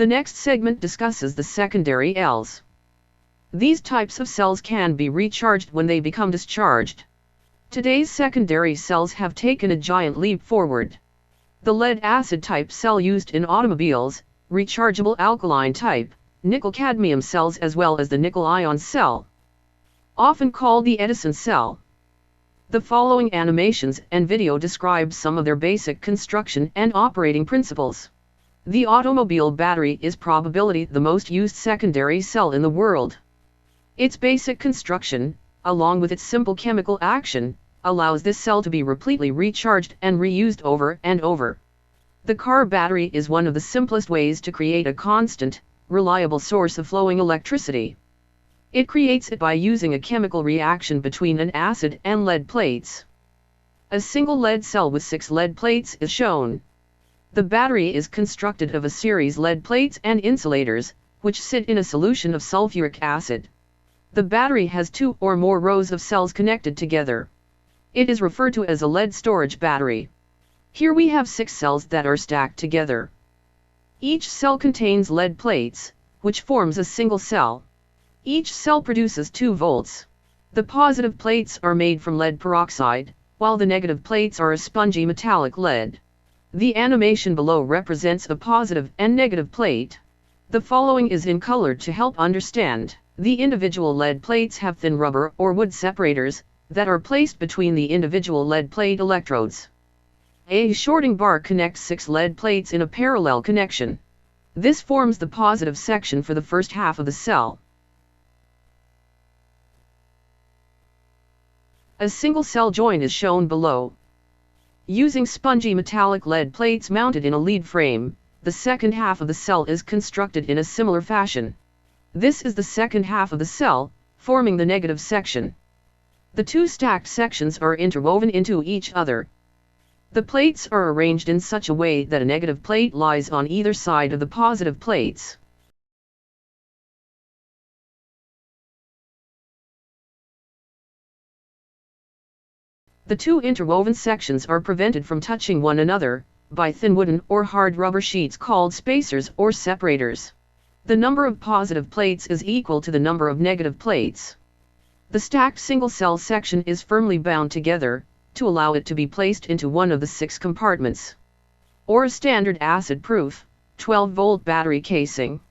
The next segment discusses the secondary cells. These types of cells can be recharged when they become discharged. Today's secondary cells have taken a giant leap forward. The lead-acid type cell used in automobiles, rechargeable alkaline type, nickel-cadmium cells, as well as the nickel-ion cell, often called the Edison cell. The following animations and video describe some of their basic construction and operating principles. The automobile battery is probably the most used secondary cell in the world. Its basic construction, along with its simple chemical action, allows this cell to be repeatedly recharged and reused over and over. The car battery is one of the simplest ways to create a constant, reliable source of flowing electricity. It creates it by using a chemical reaction between an acid and lead plates. A single lead cell with 6 lead plates is shown. The battery is constructed of a series lead plates and insulators, which sit in a solution of sulfuric acid. The battery has 2 or more rows of cells connected together. It is referred to as a lead storage battery. Here we have 6 cells that are stacked together. Each cell contains lead plates, which forms a single cell. Each cell produces 2 volts. The positive plates are made from lead peroxide, while the negative plates are a spongy metallic lead. The animation below represents a positive and negative plate. The following is in color to help understand. The individual lead plates have thin rubber or wood separators that are placed between the individual lead plate electrodes. A shorting bar connects 6 lead plates in a parallel connection. This forms the positive section for the first half of the cell. A single cell joint is shown below. Using spongy metallic lead plates mounted in a lead frame, the second half of the cell is constructed in a similar fashion. This is the second half of the cell, forming the negative section. The 2 stacked sections are interwoven into each other. The plates are arranged in such a way that a negative plate lies on either side of the positive plates. The 2 interwoven sections are prevented from touching one another by thin wooden or hard rubber sheets called spacers or separators. The number of positive plates is equal to the number of negative plates. The stacked single cell section is firmly bound together to allow it to be placed into one of the 6 compartments, or a standard acid-proof, 12-volt battery casing.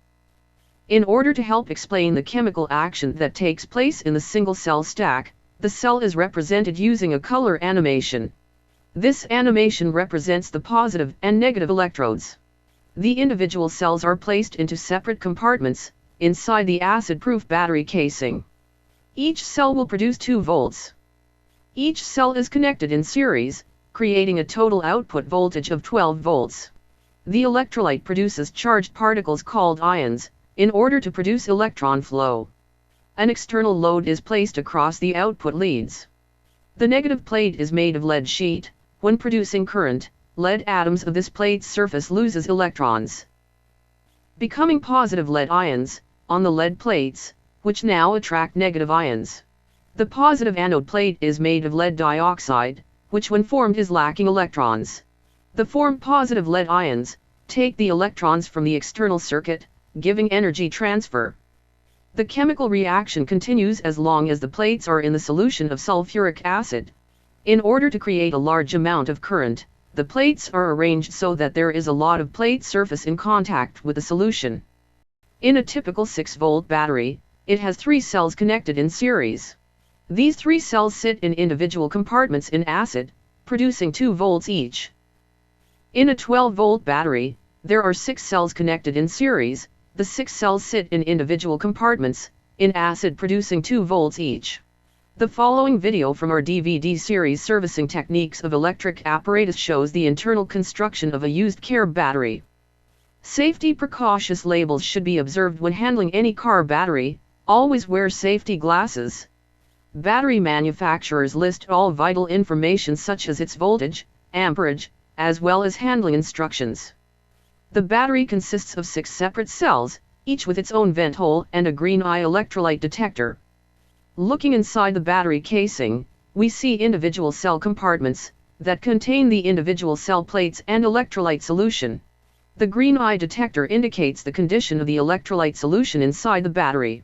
In order to help explain the chemical action that takes place in the single cell stack, the cell is represented using a color animation. This animation represents the positive and negative electrodes. The individual cells are placed into separate compartments inside the acid-proof battery casing. Each cell will produce 2 volts. Each cell is connected in series, creating a total output voltage of 12 volts. The electrolyte produces charged particles called ions, in order to produce electron flow. An external load is placed across the output leads. The negative plate is made of lead sheet. When producing current, lead atoms of this plate's surface loses electrons, becoming positive lead ions on the lead plates, which now attract negative ions. The positive anode plate is made of lead dioxide, which when formed is lacking electrons. The formed positive lead ions take the electrons from the external circuit, giving energy transfer. The chemical reaction continues as long as the plates are in the solution of sulfuric acid. In order to create a large amount of current, the plates are arranged so that there is a lot of plate surface in contact with the solution. In a typical 6-volt battery, it has 3 cells connected in series. These 3 cells sit in individual compartments in acid, producing 2 volts each. In a 12-volt battery, there are 6 cells connected in series. The 6 cells sit in individual compartments in acid, producing 2 volts each. The following video from our DVD series Servicing Techniques of Electric Apparatus shows the internal construction of a used car battery. Safety precautions labels should be observed when handling any car battery. Always wear safety glasses. Battery manufacturers list all vital information such as its voltage, amperage, as well as handling instructions. The battery consists of 6 separate cells, each with its own vent hole and a green eye electrolyte detector. Looking inside the battery casing, we see individual cell compartments that contain the individual cell plates and electrolyte solution. The green eye detector indicates the condition of the electrolyte solution inside the battery.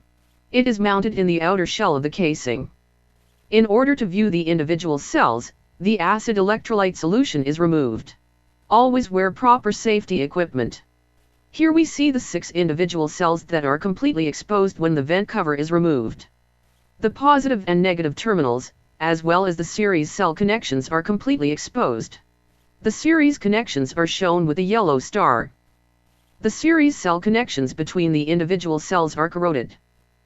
It is mounted in the outer shell of the casing. In order to view the individual cells, the acid electrolyte solution is removed. Always wear proper safety equipment. Here we see the 6 individual cells that are completely exposed when the vent cover is removed. The positive and negative terminals, as well as the series cell connections, are completely exposed. The series connections are shown with a yellow star. The series cell connections between the individual cells are corroded.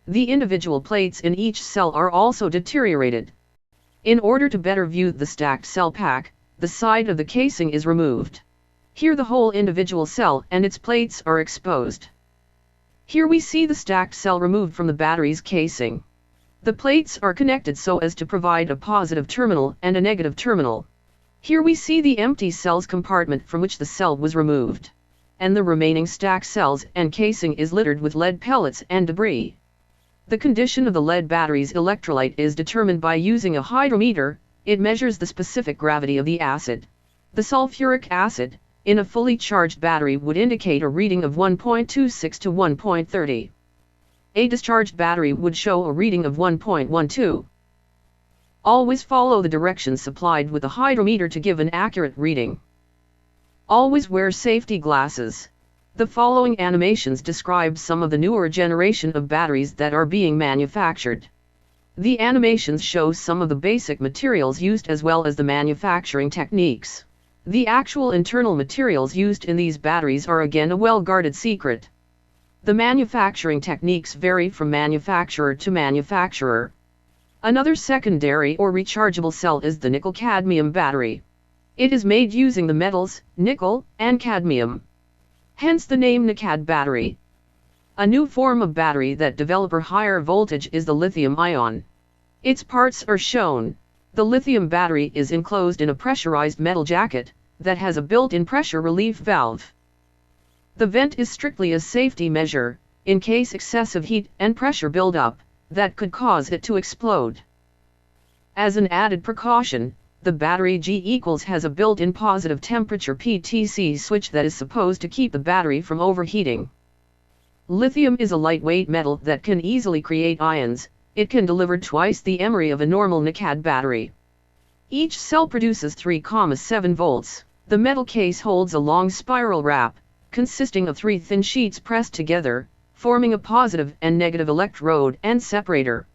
The individual plates in each cell are also deteriorated. In order to better view the stacked cell pack, the side of the casing is removed. Here the whole individual cell and its plates are exposed. Here we see the stacked cell removed from the battery's casing. The plates are connected so as to provide a positive terminal and a negative terminal. Here we see the empty cells compartment from which the cell was removed. And the remaining stacked cells and casing is littered with lead pellets and debris. The condition of the lead battery's electrolyte is determined by using a hydrometer. It measures the specific gravity of the acid. The sulfuric acid, in a fully charged battery, would indicate a reading of 1.26 to 1.30. A discharged battery would show a reading of 1.12. Always follow the directions supplied with the hydrometer to give an accurate reading. Always wear safety glasses. The following animations describe some of the newer generation of batteries that are being manufactured. The animations show some of the basic materials used as well as the manufacturing techniques. The actual internal materials used in these batteries are again a well-guarded secret. The manufacturing techniques vary from manufacturer to manufacturer. Another secondary or rechargeable cell is the nickel-cadmium battery. It is made using the metals, nickel, and cadmium. Hence the name NICAD battery. A new form of battery that develops higher voltage is the lithium ion. Its parts are shown. The lithium battery is enclosed in a pressurized metal jacket that has a built-in pressure relief valve. The vent is strictly a safety measure, in case excessive heat and pressure build up, that could cause it to explode. As an added precaution, the battery G has a built-in positive temperature PTC switch that is supposed to keep the battery from overheating. Lithium is a lightweight metal that can easily create ions. It can deliver twice the emery of a normal NICAD battery. Each cell produces 3,7 volts. The metal case holds a long spiral wrap, consisting of 3 thin sheets pressed together, forming a positive and negative electrode and separator.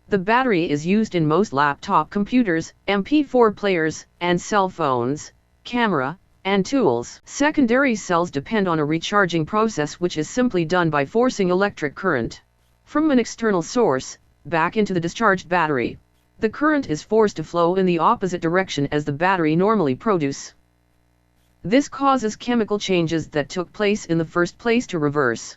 The battery is used in most laptop computers, MP4 players, and cell phones, camera, and tools. Secondary cells depend on a recharging process which is simply done by forcing electric current from an external source back into the discharged battery. The current is forced to flow in the opposite direction as the battery normally produces. This causes chemical changes that took place in the first place to reverse.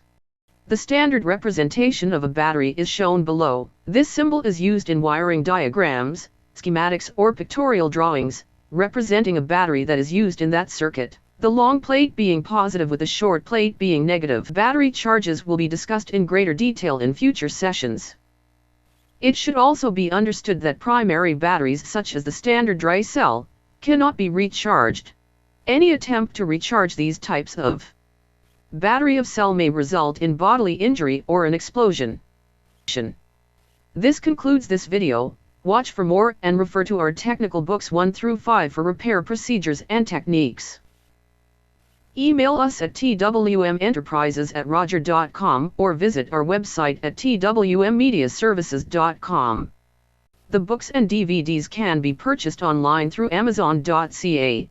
The standard representation of a battery is shown below. This symbol is used in wiring diagrams, schematics, or pictorial drawings, representing a battery that is used in that circuit. The long plate being positive with the short plate being negative. Battery charges will be discussed in greater detail in future sessions. It should also be understood that primary batteries such as the standard dry cell cannot be recharged. Any attempt to recharge these types of battery of cell may result in bodily injury or an explosion. This concludes this video. Watch for more and refer to our technical books 1 through 5 for repair procedures and techniques. Email us at twmenterprises@roger.com or visit our website at twmmediaservices.com. The books and DVDs can be purchased online through amazon.ca.